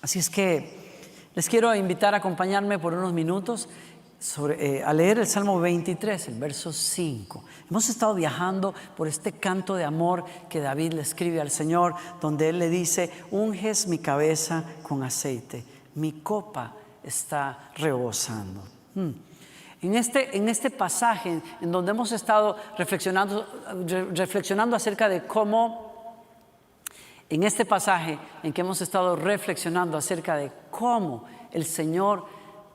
Así es que les quiero invitar a acompañarme por unos minutos a leer el Salmo 23, el verso 5. Hemos estado viajando por este canto de amor que David le escribe al Señor, donde él le dice: unges mi cabeza con aceite, mi copa está rebosando. En este pasaje en donde hemos estado reflexionando acerca de cómo, en este pasaje en que hemos estado reflexionando acerca de cómo el Señor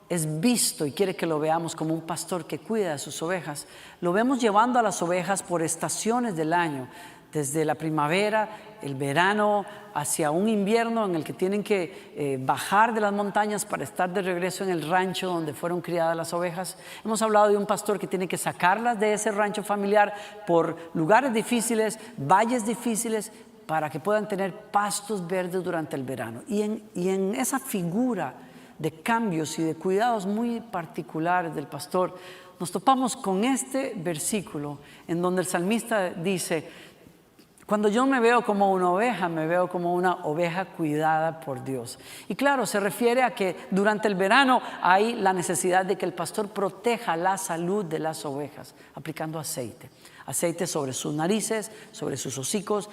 es visto y quiere que lo veamos como un pastor que cuida de sus ovejas, lo vemos llevando a las ovejas por estaciones del año, desde la primavera, el verano, hacia un invierno en el que tienen que bajar de las montañas para estar de regreso en el rancho donde fueron criadas las ovejas. Hemos hablado de un pastor que tiene que sacarlas de ese rancho familiar por lugares difíciles, valles difíciles, para que puedan tener pastos verdes durante el verano. Y en esa figura de cambios y de cuidados muy particulares del pastor, nos topamos con este versículo en donde el salmista dice: cuando yo me veo como una oveja, me veo como una oveja cuidada por Dios. Y claro, se refiere a que durante el verano hay la necesidad de que el pastor proteja la salud de las ovejas, aplicando aceite. Aceite sobre sus narices, sobre sus hocicos,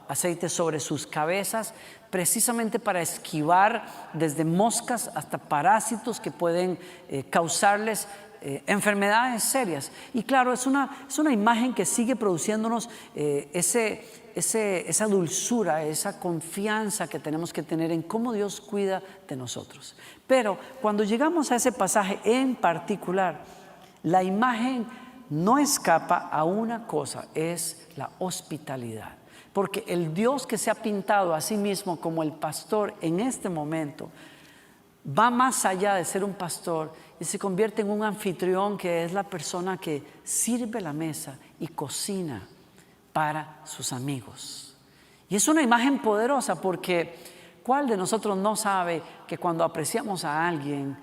aceite sobre sus cabezas, precisamente para esquivar desde moscas hasta parásitos que pueden causarles enfermedades serias. Y claro, es una imagen que sigue produciéndonos esa dulzura, esa confianza que tenemos que tener en cómo Dios cuida de nosotros. Pero cuando llegamos a ese pasaje en particular, la imagen no escapa a una cosa: es la hospitalidad. Porque el Dios que se ha pintado a sí mismo como el pastor en este momento va más allá de ser un pastor y se convierte en un anfitrión, que es la persona que sirve la mesa y cocina para sus amigos. Y es una imagen poderosa, porque ¿cuál de nosotros no sabe que cuando apreciamos a alguien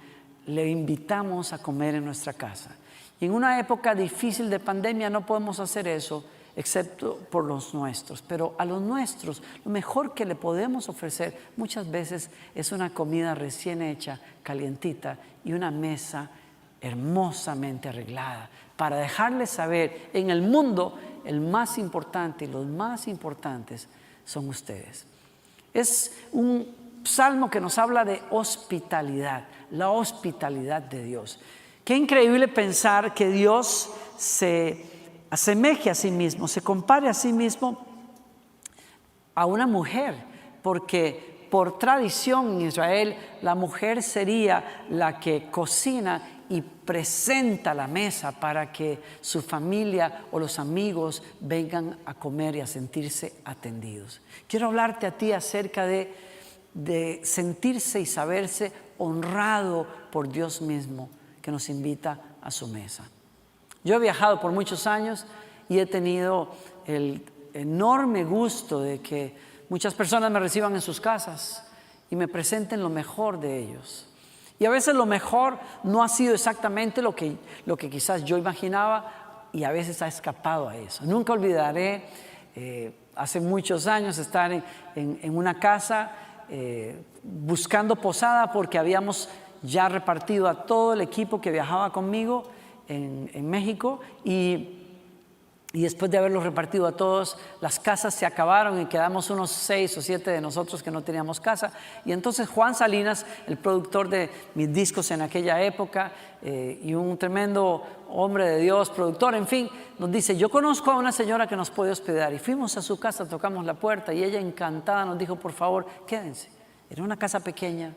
le invitamos a comer en nuestra casa? Y en una época difícil de pandemia no podemos hacer eso, excepto por los nuestros. Pero a los nuestros, lo mejor que le podemos ofrecer muchas veces es una comida recién hecha, calientita, y una mesa hermosamente arreglada, para dejarles saber: en el mundo el más importante y los más importantes son ustedes. Es un salmo que nos habla de hospitalidad, la hospitalidad de Dios. Qué increíble pensar que Dios se asemeje a sí mismo, se compare a sí mismo a una mujer, porque por tradición en Israel la mujer sería la que cocina y presenta la mesa para que su familia o los amigos vengan a comer y a sentirse atendidos. Quiero hablarte a ti acerca de sentirse y saberse honrado por Dios mismo, que nos invita a su mesa. Yo he viajado por muchos años y he tenido el enorme gusto de que muchas personas me reciban en sus casas y me presenten lo mejor de ellos. Y a veces lo mejor no ha sido exactamente lo que quizás yo imaginaba, y a veces ha escapado a eso. Nunca olvidaré hace muchos años estar en una casa buscando posada, porque habíamos ya repartido a todo el equipo que viajaba conmigo en México, y después de haberlos repartido a todos, las casas se acabaron y quedamos unos 6 o 7 de nosotros que no teníamos casa. Y entonces Juan Salinas, el productor de mis discos en aquella época, y un tremendo hombre de Dios, productor, en fin, nos dice: yo conozco a una señora que nos puede hospedar. Y fuimos a su casa, tocamos la puerta y ella, encantada, nos dijo: por favor, quédense. Era una casa pequeña,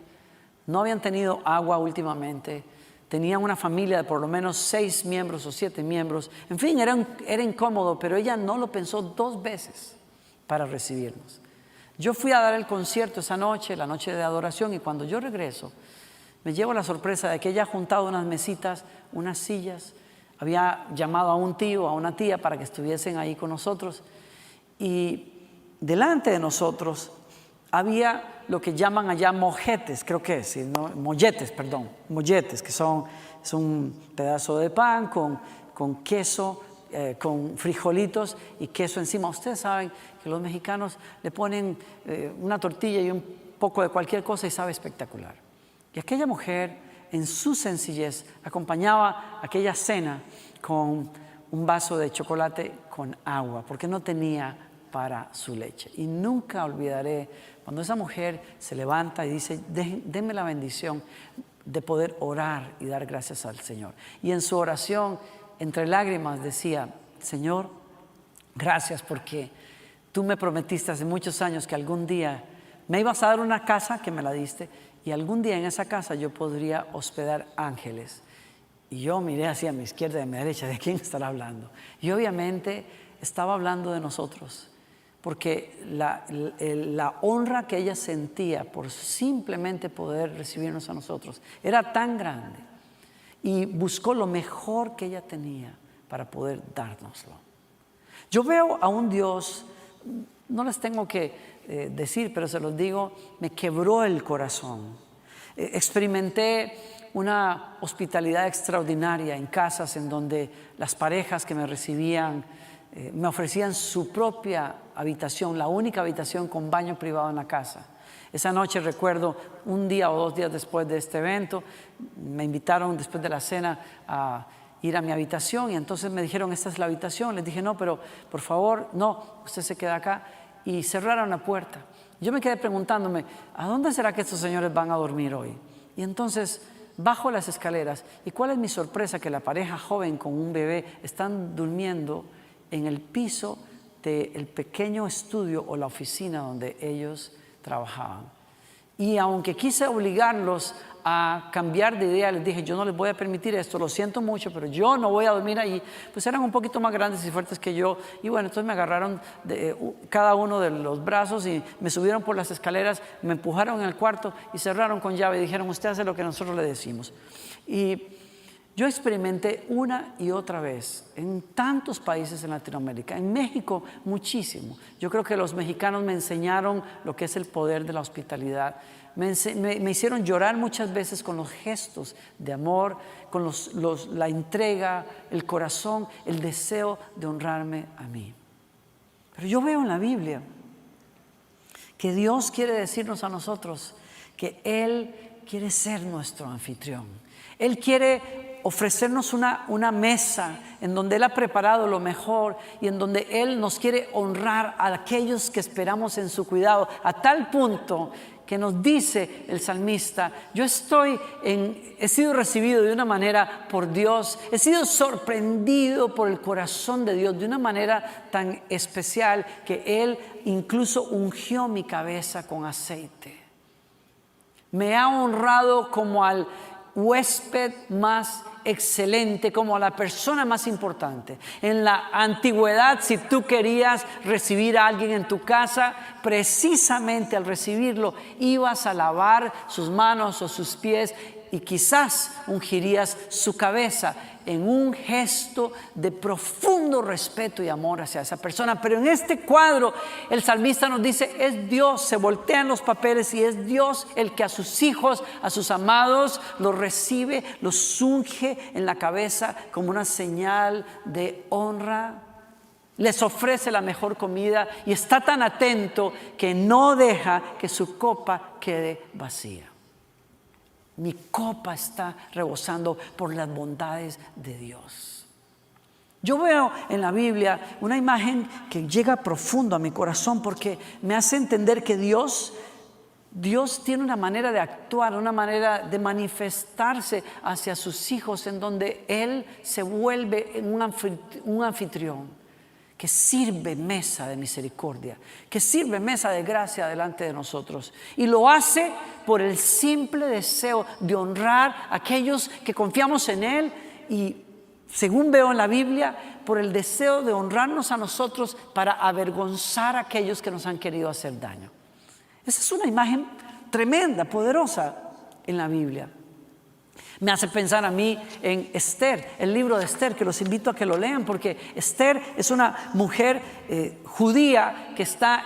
no habían tenido agua últimamente, tenían una familia de por lo menos 6 miembros o 7 miembros. En fin, era incómodo, pero ella no lo pensó 2 veces para recibirnos. Yo fui a dar el concierto esa noche, la noche de adoración, y cuando yo regreso, me llevo la sorpresa de que ella ha juntado unas mesitas, unas sillas, había llamado a un tío, a una tía, para que estuviesen ahí con nosotros, y delante de nosotros había lo que llaman allá mojetes, creo que es, ¿no? molletes, que es un pedazo de pan con queso, con frijolitos y queso encima. Ustedes saben que los mexicanos le ponen una tortilla y un poco de cualquier cosa y sabe espectacular. Y aquella mujer, en su sencillez, acompañaba aquella cena con un vaso de chocolate con agua, porque no tenía para su leche. Y nunca olvidaré cuando esa mujer se levanta y dice, denme la bendición de poder orar y dar gracias al Señor. Y en su oración, entre lágrimas, decía, Señor, gracias porque tú me prometiste hace muchos años que algún día me ibas a dar una casa, que me la diste, y algún día en esa casa yo podría hospedar ángeles. Y yo miré hacia mi izquierda y a mi derecha, ¿de quién estará hablando? Y obviamente estaba hablando de nosotros, porque la honra que ella sentía por simplemente poder recibirnos a nosotros era tan grande, y buscó lo mejor que ella tenía para poder dárnoslo. Yo veo a un Dios, no les tengo que decir, pero se los digo, me quebró el corazón. Experimenté una hospitalidad extraordinaria en casas en donde las parejas que me recibían me ofrecían su propia habitación, la única habitación con baño privado en la casa. Esa noche recuerdo, un día o 2 días después de este evento, me invitaron después de la cena a ir a mi habitación, y entonces me dijeron, esta es la habitación. Les dije, no, pero por favor, no, usted se queda acá. Y cerraron la puerta. Yo me quedé preguntándome, ¿a dónde será que estos señores van a dormir hoy? Y entonces bajo las escaleras, y cuál es mi sorpresa, que la pareja joven con un bebé están durmiendo en el piso del pequeño estudio o la oficina donde ellos trabajaban. Y aunque quise obligarlos a cambiar de idea, les dije, yo no les voy a permitir esto, lo siento mucho, pero yo no voy a dormir ahí. Pues eran un poquito más grandes y fuertes que yo, y bueno, entonces me agarraron cada uno de los brazos y me subieron por las escaleras, me empujaron en el cuarto y cerraron con llave y dijeron, usted hace lo que nosotros le decimos. Y yo experimenté una y otra vez en tantos países en Latinoamérica, en México muchísimo. Yo creo que los mexicanos me enseñaron lo que es el poder de la hospitalidad. Me hicieron llorar muchas veces con los gestos de amor, con la entrega, el corazón, el deseo de honrarme a mí. Pero yo veo en la Biblia que Dios quiere decirnos a nosotros que Él quiere ser nuestro anfitrión. Él quiere ofrecernos una mesa en donde Él ha preparado lo mejor y en donde Él nos quiere honrar a aquellos que esperamos en su cuidado, a tal punto que nos dice el salmista, he sido recibido de una manera por Dios, he sido sorprendido por el corazón de Dios de una manera tan especial que Él incluso ungió mi cabeza con aceite. Me ha honrado como al huésped más excelente, como a la persona más importante. En la antigüedad, si tú querías recibir a alguien en tu casa, precisamente al recibirlo ibas a lavar sus manos o sus pies y quizás ungirías su cabeza en un gesto de profundo respeto y amor hacia esa persona. Pero en este cuadro el salmista nos dice, es Dios, se voltean los papeles y es Dios el que a sus hijos, a sus amados, los recibe, los unge en la cabeza como una señal de honra. Les ofrece la mejor comida y está tan atento que no deja que su copa quede vacía. Mi copa está rebosando por las bondades de Dios. Yo veo en la Biblia una imagen que llega profundo a mi corazón porque me hace entender que Dios tiene una manera de actuar, una manera de manifestarse hacia sus hijos en donde Él se vuelve un anfitrión que sirve mesa de misericordia, que sirve mesa de gracia delante de nosotros. Y lo hace por el simple deseo de honrar a aquellos que confiamos en Él y, según veo en la Biblia, por el deseo de honrarnos a nosotros para avergonzar a aquellos que nos han querido hacer daño. Esa es una imagen tremenda, poderosa en la Biblia. Me hace pensar a mí en Esther, el libro de Esther, que los invito a que lo lean, porque Esther es una mujer judía que está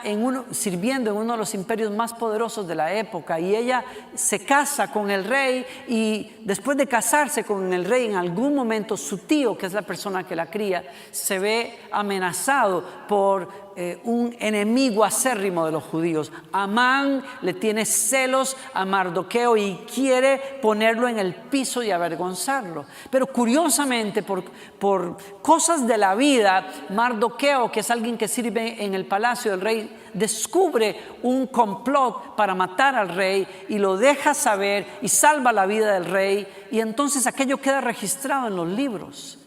sirviendo en uno de los imperios más poderosos de la época, y ella se casa con el rey, y después de casarse con el rey, en algún momento su tío, que es la persona que la cría, se ve amenazado por un enemigo acérrimo de los judíos. Amán le tiene celos a Mardoqueo y quiere ponerlo en el piso y avergonzarlo. Pero curiosamente, por cosas de la vida, Mardoqueo, que es alguien que sirve en el palacio del rey, descubre un complot para matar al rey y lo deja saber y salva la vida del rey, y entonces aquello queda registrado en los libros.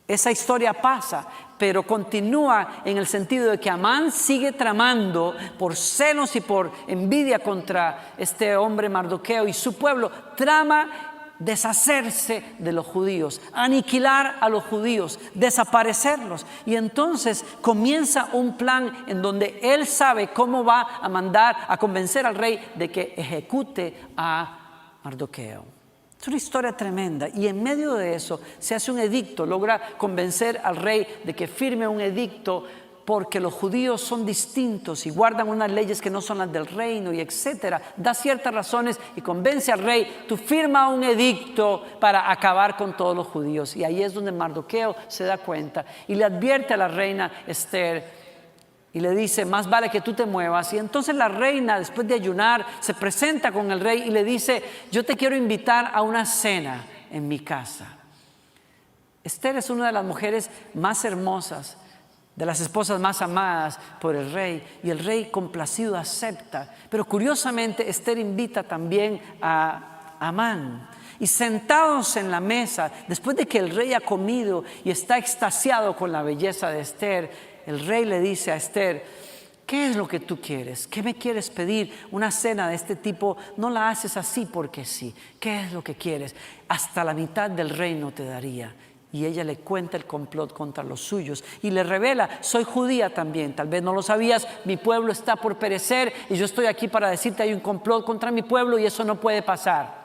Esa historia pasa, pero continúa en el sentido de que Amán sigue tramando por celos y por envidia contra este hombre Mardoqueo y su pueblo. Trama deshacerse de los judíos, aniquilar a los judíos, desaparecerlos. Y entonces comienza un plan en donde él sabe cómo va a mandar a convencer al rey de que ejecute a Mardoqueo. Es una historia tremenda, y en medio de eso se hace un edicto, logra convencer al rey de que firme un edicto, porque los judíos son distintos y guardan unas leyes que no son las del reino y etcétera. Da ciertas razones y convence al rey: tú firma un edicto para acabar con todos los judíos. Y ahí es donde Mardoqueo se da cuenta y le advierte a la reina Esther y le dice: más vale que tú te muevas. Y entonces la reina, después de ayunar, se presenta con el rey y le dice: yo te quiero invitar a una cena en mi casa. Esther es una de las mujeres más hermosas, de las esposas más amadas por el rey, y el rey complacido acepta. Pero curiosamente Esther invita también a Amán. Y sentados en la mesa, después de que el rey ha comido y está extasiado con la belleza de Esther, el rey le dice a Esther: ¿qué es lo que tú quieres? ¿Qué me quieres pedir? Una cena de este tipo no la haces así porque sí. ¿Qué es lo que quieres? Hasta la mitad del reino te daría. Y ella le cuenta el complot contra los suyos y le revela: soy judía también, tal vez no lo sabías, mi pueblo está por perecer y yo estoy aquí para decirte: hay un complot contra mi pueblo y eso no puede pasar.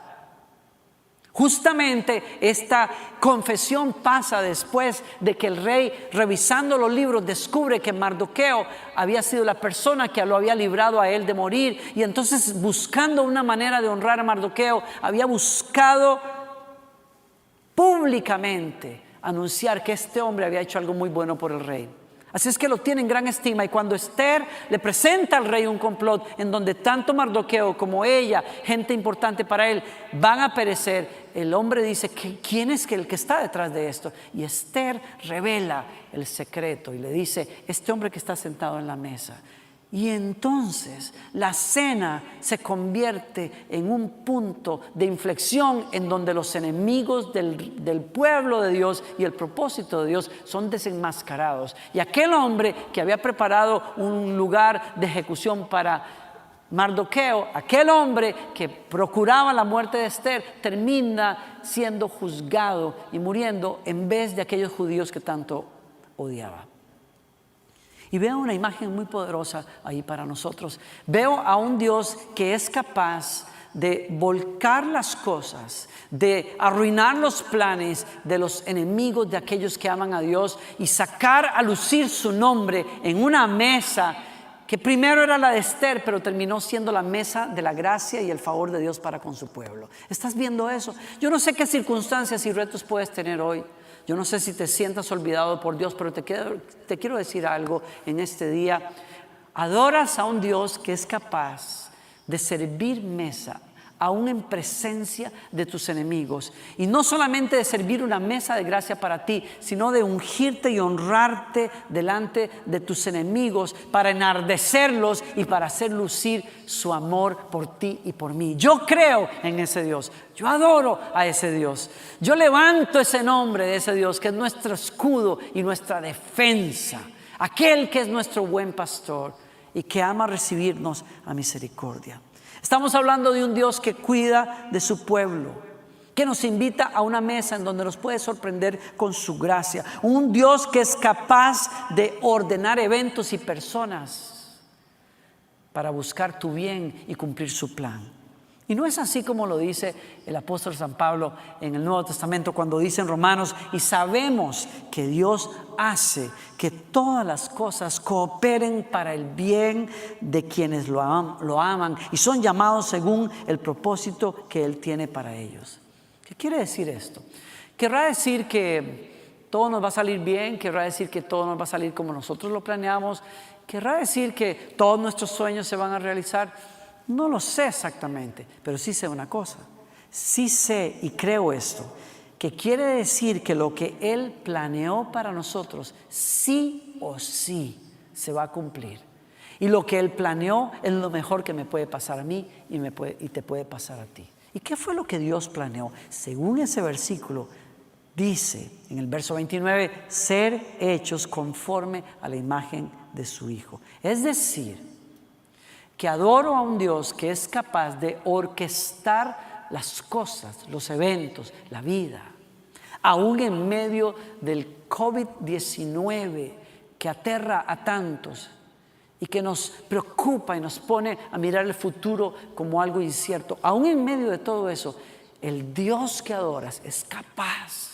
Justamente esta confesión pasa después de que el rey, revisando los libros, descubre que Mardoqueo había sido la persona que lo había librado a él de morir, y entonces, buscando una manera de honrar a Mardoqueo, había buscado públicamente anunciar que este hombre había hecho algo muy bueno por el rey. Así es que lo tiene en gran estima, y cuando Esther le presenta al rey un complot en donde tanto Mardoqueo como ella, gente importante para él, van a perecer, el hombre dice: ¿quién es el que está detrás de esto? Y Esther revela el secreto y le dice: este hombre que está sentado en la mesa. Y entonces la cena se convierte en un punto de inflexión en donde los enemigos del pueblo de Dios y el propósito de Dios son desenmascarados. Y aquel hombre que había preparado un lugar de ejecución para Mardoqueo, aquel hombre que procuraba la muerte de Esther, termina siendo juzgado y muriendo en vez de aquellos judíos que tanto odiaba. Y veo una imagen muy poderosa ahí para nosotros. Veo a un Dios que es capaz de volcar las cosas, de arruinar los planes de los enemigos de aquellos que aman a Dios y sacar a lucir su nombre en una mesa que primero era la de Esther, pero terminó siendo la mesa de la gracia y el favor de Dios para con su pueblo. ¿Estás viendo eso? Yo no sé qué circunstancias y retos puedes tener hoy. Yo no sé si te sientas olvidado por Dios, pero te quiero decir algo en este día. Adoras a un Dios que es capaz de servir mesa, aún en presencia de tus enemigos. Y no solamente de servir una mesa de gracia para ti, sino de ungirte y honrarte delante de tus enemigos para enardecerlos y para hacer lucir su amor por ti y por mí. Yo creo en ese Dios. Yo adoro a ese Dios. Yo levanto ese nombre de ese Dios que es nuestro escudo y nuestra defensa. Aquel que es nuestro buen pastor y que ama recibirnos a misericordia. Estamos hablando de un Dios que cuida de su pueblo, que nos invita a una mesa en donde nos puede sorprender con su gracia. Un Dios que es capaz de ordenar eventos y personas para buscar tu bien y cumplir su plan. Y no es así como lo dice el apóstol San Pablo en el Nuevo Testamento cuando dice en Romanos: y sabemos que Dios hace que todas las cosas cooperen para el bien de quienes lo aman y son llamados según el propósito que Él tiene para ellos. ¿Qué quiere decir esto? Querrá decir que todo nos va a salir bien, querrá decir que todo nos va a salir como nosotros lo planeamos, querrá decir que todos nuestros sueños se van a realizar. No lo sé exactamente, pero sí sé una cosa. Sí sé y creo esto, que quiere decir que lo que Él planeó para nosotros, sí o sí, se va a cumplir. Y lo que Él planeó es lo mejor que me puede pasar a mí y te puede pasar a ti. ¿Y qué fue lo que Dios planeó? Según ese versículo, dice en el verso 29, ser hechos conforme a la imagen de su Hijo. Es decir, que adoro a un Dios que es capaz de orquestar las cosas, los eventos, la vida, aún en medio del COVID-19 que aterra a tantos y que nos preocupa y nos pone a mirar el futuro como algo incierto. Aún en medio de todo eso, el Dios que adoras es capaz.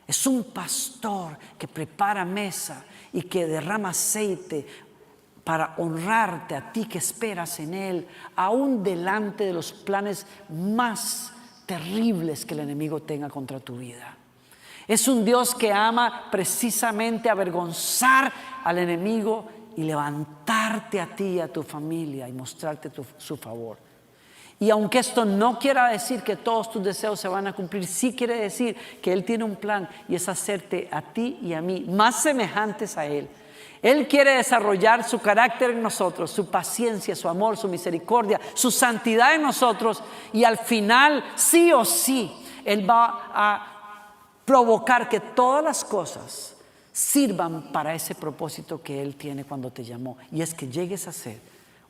Es un pastor que prepara mesa y que derrama aceite para honrarte a ti que esperas en Él, aún delante de los planes más terribles que el enemigo tenga contra tu vida. Es un Dios que ama precisamente avergonzar al enemigo y levantarte a ti y a tu familia y mostrarte su favor. Y aunque esto no quiera decir que todos tus deseos se van a cumplir, sí quiere decir que Él tiene un plan y es hacerte a ti y a mí más semejantes a Él. Él quiere desarrollar su carácter en nosotros, su paciencia, su amor, su misericordia, su santidad en nosotros, y al final, sí o sí, Él va a provocar que todas las cosas sirvan para ese propósito que Él tiene cuando te llamó, y es que llegues a ser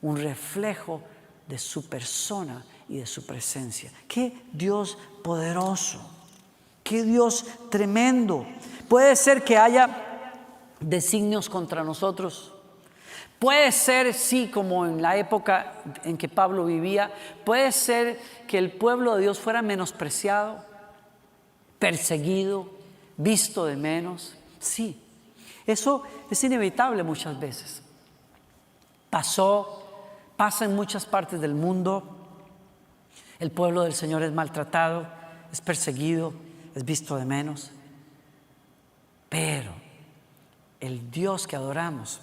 un reflejo de su persona y de su presencia. ¡Qué Dios poderoso! ¡Qué Dios tremendo! Puede ser que haya designios contra nosotros. Puede ser, sí, como en la época en que Pablo vivía, puede ser que el pueblo de Dios fuera menospreciado, perseguido, visto de menos. Sí, eso es inevitable muchas veces. Pasa en muchas partes del mundo. El pueblo del Señor es maltratado, es perseguido, es visto de menos. Pero el Dios que adoramos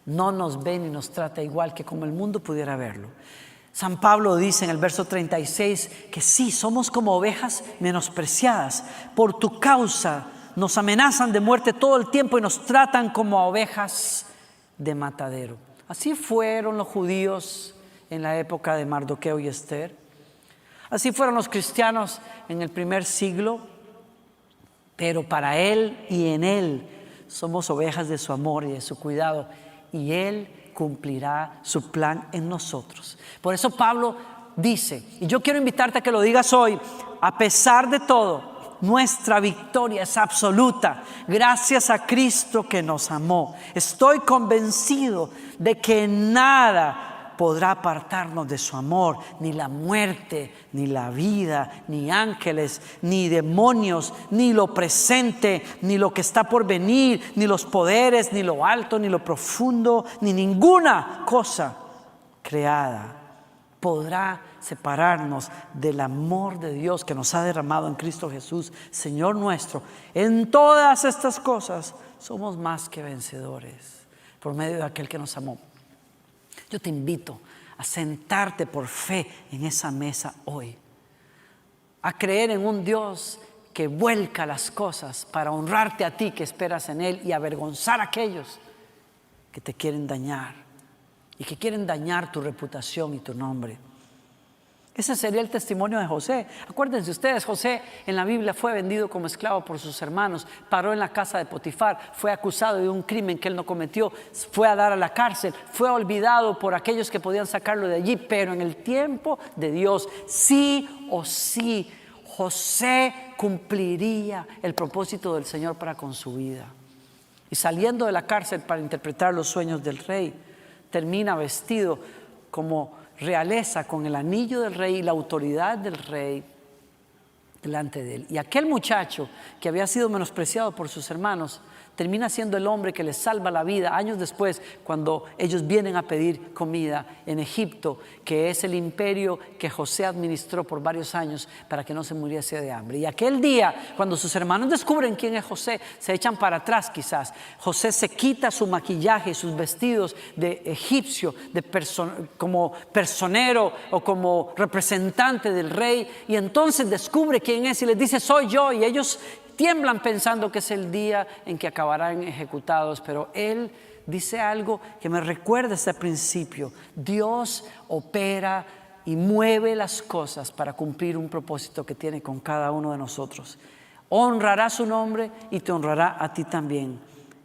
no nos ve ni nos trata igual que como el mundo pudiera verlo. San Pablo dice en el verso 36 que sí, somos como ovejas menospreciadas. Por tu causa nos amenazan de muerte todo el tiempo y nos tratan como a ovejas de matadero. Así fueron los judíos en la época de Mardoqueo y Esther. Así fueron los cristianos en el primer siglo. Pero para Él y en Él somos ovejas de su amor y de su cuidado, y Él cumplirá su plan en nosotros. Por eso Pablo dice, y yo quiero invitarte a que lo digas hoy: a pesar de todo, nuestra victoria es absoluta, gracias a Cristo que nos amó. Estoy convencido de que nada podrá apartarnos de su amor, ni la muerte, ni la vida, ni ángeles, ni demonios, ni lo presente, ni lo que está por venir, ni los poderes, ni lo alto, ni lo profundo, ni ninguna cosa creada podrá separarnos del amor de Dios que nos ha derramado en Cristo Jesús, Señor nuestro. En todas estas cosas somos más que vencedores por medio de aquel que nos amó. Yo te invito a sentarte por fe en esa mesa hoy, a creer en un Dios que vuelca las cosas para honrarte a ti que esperas en Él y avergonzar a aquellos que te quieren dañar y que quieren dañar tu reputación y tu nombre. Ese sería el testimonio de José. Acuérdense ustedes, José en la Biblia fue vendido como esclavo por sus hermanos, paró en la casa de Potifar, fue acusado de un crimen que él no cometió, fue a dar a la cárcel, fue olvidado por aquellos que podían sacarlo de allí, pero en el tiempo de Dios, sí o sí, José cumpliría el propósito del Señor para con su vida. Y saliendo de la cárcel para interpretar los sueños del rey, termina vestido como realeza, con el anillo del rey y la autoridad del rey delante de él. Y aquel muchacho que había sido menospreciado por sus hermanos termina siendo el hombre que les salva la vida años después, cuando ellos vienen a pedir comida en Egipto, que es el imperio que José administró por varios años para que no se muriese de hambre. Y aquel día, cuando sus hermanos descubren quién es José, se echan para atrás quizás. José se quita su maquillaje y sus vestidos de egipcio, como personero o como representante del rey, y entonces descubre quién es y les dice: soy yo. Y ellos tiemblan pensando que es el día en que acabarán ejecutados, pero él dice algo que me recuerda este principio: Dios opera y mueve las cosas para cumplir un propósito que tiene con cada uno de nosotros. Honrará su nombre y te honrará a ti también.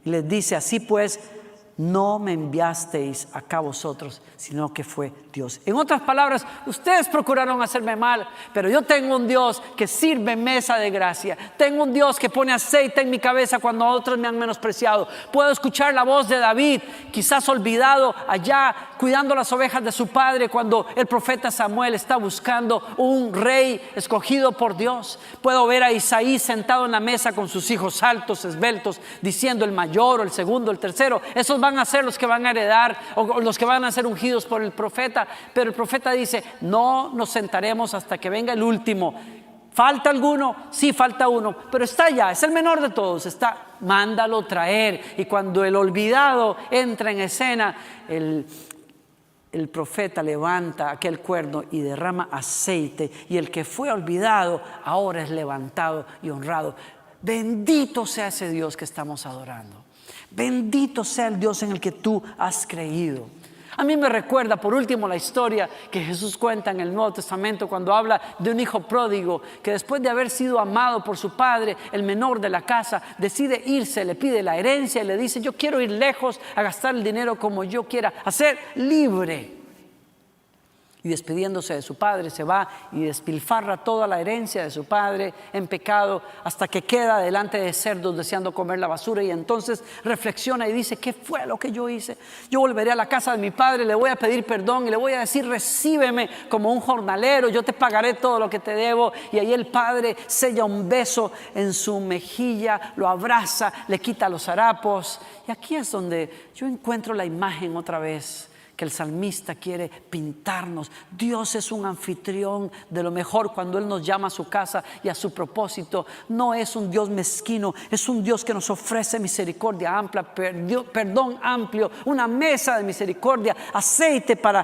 Y les dice: así pues, no me enviasteis acá vosotros, sino que fue Dios. En otras palabras, ustedes procuraron hacerme mal, pero yo tengo un Dios que sirve mesa de gracia. Tengo un Dios que pone aceite en mi cabeza cuando otros me han menospreciado. Puedo escuchar la voz de David, quizás olvidado allá cuidando las ovejas de su padre, cuando el profeta Samuel está buscando un rey escogido por Dios. Puedo ver a Isaí sentado en la mesa con sus hijos altos, esbeltos, diciendo: el mayor, o el segundo, el tercero, esos van a ser los que van a heredar, o los que van a ser ungidos por el profeta. Pero el profeta dice: no nos sentaremos hasta que venga el último. ¿Falta alguno? Sí, falta uno, pero está allá, es el menor de todos. Mándalo traer. Y cuando el olvidado entra en escena, el profeta levanta aquel cuerno y derrama aceite, y el que fue olvidado ahora es levantado y honrado. Bendito sea ese Dios que estamos adorando. Bendito sea el Dios en el que tú has creído. A mí me recuerda, por último, la historia que Jesús cuenta en el Nuevo Testamento, cuando habla de un hijo pródigo que, después de haber sido amado por su padre, el menor de la casa, decide irse, le pide la herencia y le dice: yo quiero ir lejos a gastar el dinero como yo quiera, a ser libre. Y despidiéndose de su padre, se va y despilfarra toda la herencia de su padre en pecado, hasta que queda delante de cerdos deseando comer la basura. Y entonces reflexiona y dice: ¿qué fue lo que yo hice? Yo volveré a la casa de mi padre, le voy a pedir perdón y le voy a decir: recíbeme como un jornalero, yo te pagaré todo lo que te debo. Y ahí el padre sella un beso en su mejilla, lo abraza, le quita los harapos. Y aquí es donde yo encuentro la imagen otra vez que el salmista quiere pintarnos. Dios es un anfitrión de lo mejor cuando Él nos llama a su casa y a su propósito. No es un Dios mezquino, es un Dios que nos ofrece misericordia amplia, perdón amplio, una mesa de misericordia, aceite para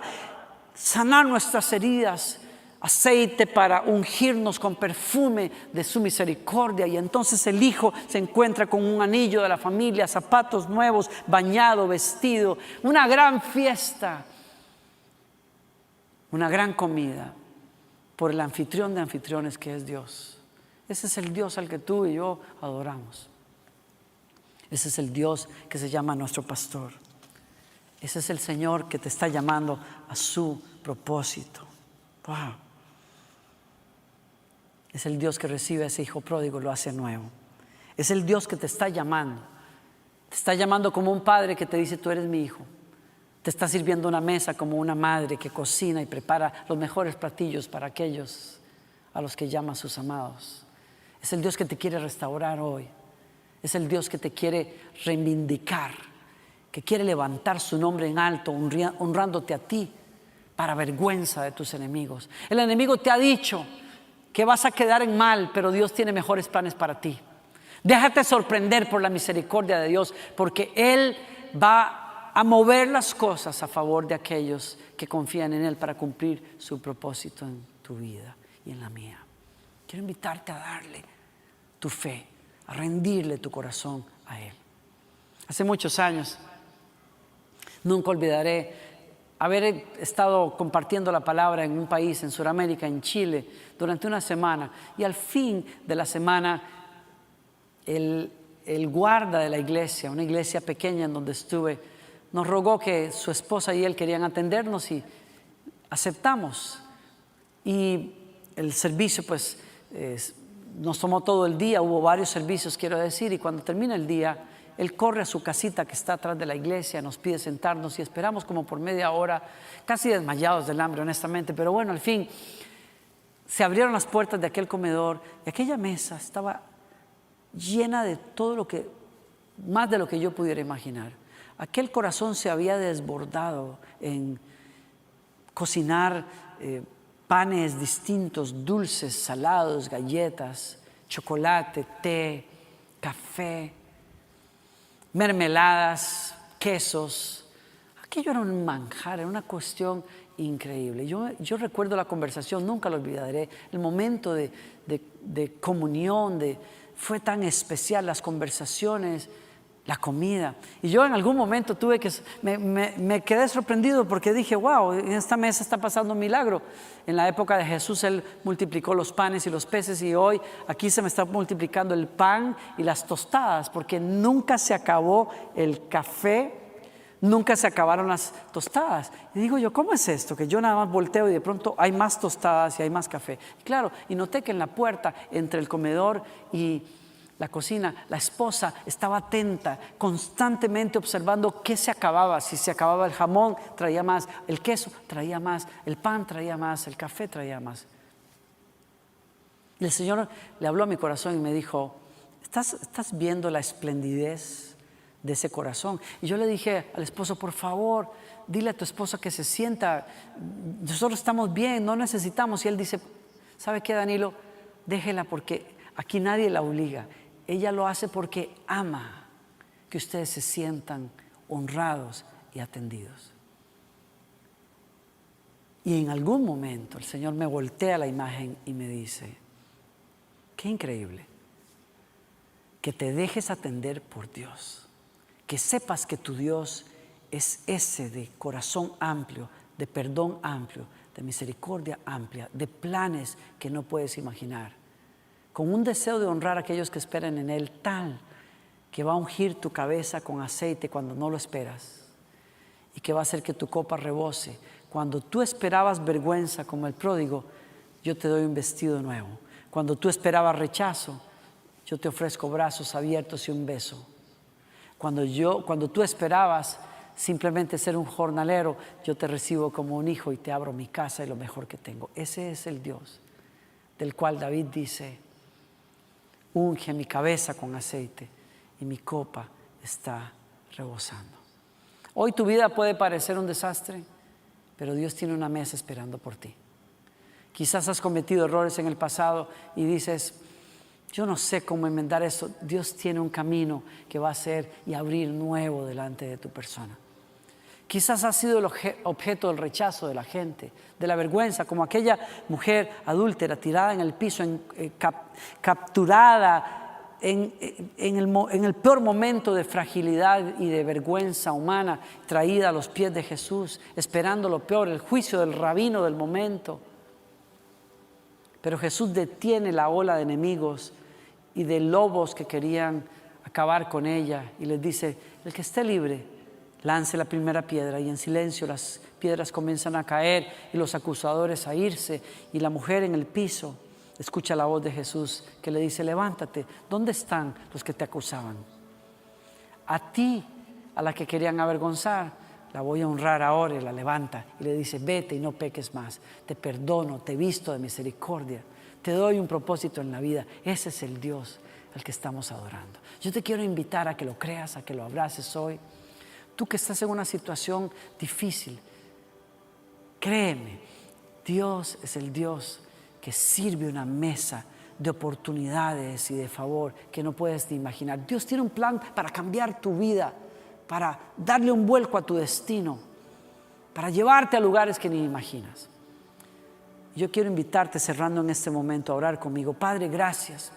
sanar nuestras heridas, aceite para ungirnos con perfume de su misericordia. Y entonces el hijo se encuentra con un anillo de la familia, zapatos nuevos, bañado, vestido, una gran fiesta, una gran comida por el anfitrión de anfitriones que es Dios. Ese es el Dios al que tú y yo adoramos. Ese es el Dios que se llama nuestro pastor. Ese es el Señor que te está llamando a su propósito. Wow. Es el Dios que recibe a ese hijo pródigo y lo hace nuevo. Es el Dios que te está llamando. Te está llamando como un padre que te dice: tú eres mi hijo. Te está sirviendo una mesa como una madre que cocina y prepara los mejores platillos para aquellos a los que llama sus amados. Es el Dios que te quiere restaurar hoy. Es el Dios que te quiere reivindicar, que quiere levantar su nombre en alto, honrándote a ti para vergüenza de tus enemigos. El enemigo te ha dicho que vas a quedar en mal, pero Dios tiene mejores planes para ti. Déjate sorprender por la misericordia de Dios, porque Él va a mover las cosas a favor de aquellos que confían en Él para cumplir su propósito en tu vida y en la mía. Quiero invitarte a darle tu fe, a rendirle tu corazón a Él. Hace muchos años, nunca olvidaré haber estado compartiendo la palabra en un país, en Sudamérica, en Chile, durante una semana. Y al fin de la semana, el guarda de la iglesia, una iglesia pequeña en donde estuve, nos rogó que su esposa y él querían atendernos, y aceptamos. Y el servicio pues nos tomó todo el día, hubo varios servicios, quiero decir, y cuando termina el día, él corre a su casita que está atrás de la iglesia, nos pide sentarnos y esperamos como por media hora, casi desmayados del hambre, honestamente. Pero bueno, al fin se abrieron las puertas de aquel comedor y aquella mesa estaba llena de todo lo que más de lo que yo pudiera imaginar. Aquel corazón se había desbordado en cocinar panes distintos, dulces, salados, galletas, chocolate, té, café, mermeladas, quesos. Aquello era un manjar, era una cuestión increíble. Yo recuerdo la conversación, nunca lo olvidaré, el momento de comunión, fue tan especial, las conversaciones, la comida. Y yo en algún momento me quedé sorprendido porque dije, wow, en esta mesa está pasando un milagro. En la época de Jesús Él multiplicó los panes y los peces, y hoy aquí se me está multiplicando el pan y las tostadas, porque nunca se acabó el café, nunca se acabaron las tostadas. Y digo yo, ¿cómo es esto? Que yo nada más volteo y de pronto hay más tostadas y hay más café. Y claro, y noté que en la puerta entre el comedor y la cocina, la esposa estaba atenta, constantemente observando qué se acababa. Si se acababa el jamón, traía más; el queso, traía más; el pan, traía más; el café, traía más. Y el Señor le habló a mi corazón y me dijo, ¿estás viendo la esplendidez de ese corazón? Y yo le dije al esposo, por favor, dile a tu esposa que se sienta, nosotros estamos bien, no necesitamos. Y él dice, ¿sabe qué, Danilo? Déjela, porque aquí nadie la obliga. Ella lo hace porque ama que ustedes se sientan honrados y atendidos. Y en algún momento el Señor me voltea la imagen y me dice, qué increíble que te dejes atender por Dios, que sepas que tu Dios es ese de corazón amplio, de perdón amplio, de misericordia amplia, de planes que no puedes imaginar, con un deseo de honrar a aquellos que esperan en Él, tal que va a ungir tu cabeza con aceite cuando no lo esperas, y que va a hacer que tu copa rebose. Cuando tú esperabas vergüenza como el pródigo, yo te doy un vestido nuevo. Cuando tú esperabas rechazo, yo te ofrezco brazos abiertos y un beso. Cuando tú esperabas simplemente ser un jornalero, yo te recibo como un hijo y te abro mi casa y lo mejor que tengo. Ese es el Dios del cual David dice, unge mi cabeza con aceite y mi copa está rebosando. Hoy tu vida puede parecer un desastre, pero Dios tiene una mesa esperando por ti. Quizás has cometido errores en el pasado y dices, yo no sé cómo enmendar eso. Dios tiene un camino que va a hacer y abrir nuevo delante de tu persona. Quizás has sido el objeto del rechazo de la gente, de la vergüenza, como aquella mujer adúltera tirada en el piso, capturada en el peor momento de fragilidad y de vergüenza humana, traída a los pies de Jesús, esperando lo peor, el juicio del rabino del momento. Pero Jesús detiene la ola de enemigos y de lobos que querían acabar con ella y les dice, el que esté libre, lance la primera piedra. Y en silencio las piedras comienzan a caer y los acusadores a irse, y la mujer en el piso escucha la voz de Jesús que le dice, levántate, ¿dónde están los que te acusaban? A ti, a la que querían avergonzar, la voy a honrar ahora. Y la levanta y le dice, vete y no peques más, te perdono, te visto de misericordia, te doy un propósito en la vida. Ese es el Dios al que estamos adorando. Yo te quiero invitar a que lo creas, a que lo abraces hoy. Tú que estás en una situación difícil, créeme, Dios es el Dios que sirve una mesa de oportunidades y de favor que no puedes ni imaginar. Dios tiene un plan para cambiar tu vida, para darle un vuelco a tu destino, para llevarte a lugares que ni imaginas. Yo quiero invitarte, cerrando en este momento, a orar conmigo. Padre, gracias.